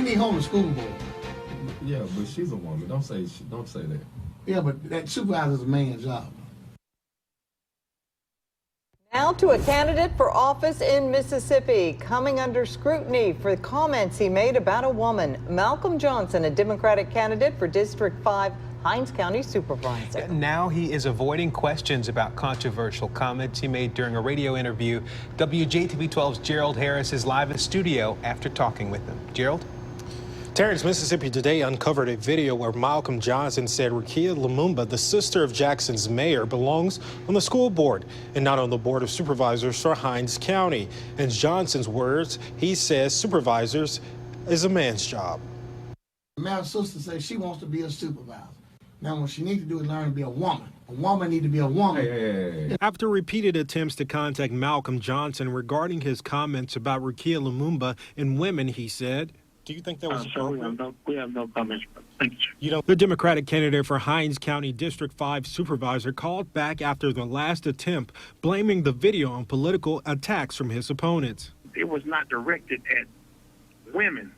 need her on the school board. Yeah, but she's a woman. Don't say that. Yeah, but that supervisor's a man's job. Now to a candidate for office in Mississippi coming under scrutiny for the comments he made about a woman. Malcolm Johnson, a Democratic candidate for District 5 Hinds County Supervisor. Now he is avoiding questions about controversial comments he made during a radio interview. WJTV12's Gerald Harris is live in studio after talking with him. Gerald? Terrence, Mississippi Today uncovered a video where Malcolm Johnson said Rekia Lumumba, the sister of Jackson's mayor, belongs on the school board and not on the board of supervisors for Hinds County. In Johnson's words, he says supervisors is a man's job. My sister says she wants to be a supervisor. Now, what she needs to do is learn to be a woman. A woman needs to be a woman. Hey. After repeated attempts to contact Malcolm Johnson regarding his comments about Rekia Lumumba and women, he said, "Do you think that was appropriate?" We have no comments. Thank you. The Democratic candidate for Hinds County District 5 Supervisor called back after the last attempt, blaming the video on political attacks from his opponents. It was not directed at women.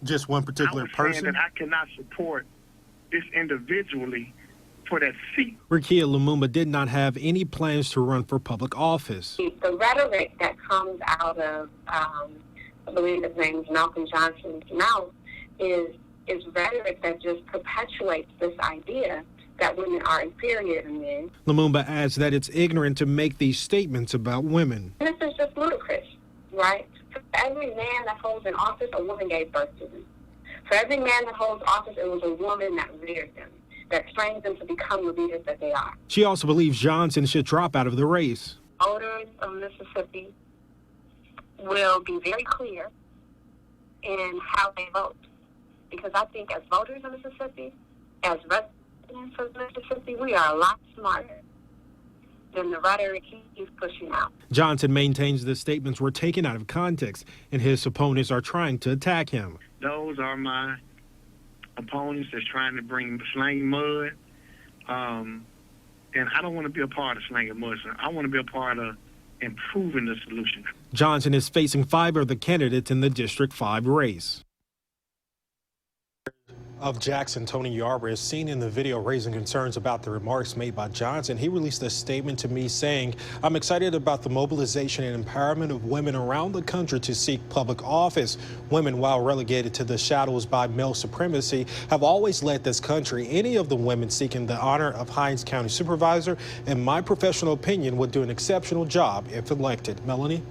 Just one particular I was person? saying that I cannot support this individually for that seat. Rekia Lumumba did not have any plans to run for public office. The rhetoric that comes out of, I believe his name is Malcolm Johnson's mouth, is rhetoric that just perpetuates this idea that women are inferior to men. Lumumba adds that it's ignorant to make these statements about women. This is just ludicrous, right? For every man that holds an office, a woman gave birth to them. For every man that holds office, it was a woman that reared them, that trained them to become the leaders that they are. She also believes Johnson should drop out of the race. Voters of Mississippi will be very clear in how they vote. Because I think as voters of Mississippi, as residents of Mississippi, we are a lot smarter than the rhetoric he's pushing out. Johnson maintains the statements were taken out of context and his opponents are trying to attack him. Those are my opponents that's trying to bring slanging mud. And I don't want to be a part of slanging mud. So I want to be a part of improving the solution. Johnson is facing 5 other candidates in the District 5 race. Of Jackson, Tony Yarbrough, is seen in the video raising concerns about the remarks made by Johnson. He released a statement to me saying, "I'm excited about the mobilization and empowerment of women around the country to seek public office. Women, while relegated to the shadows by male supremacy, have always led this country. Any of the women seeking the honor of Hinds County Supervisor, in my professional opinion, would do an exceptional job if elected." Melanie?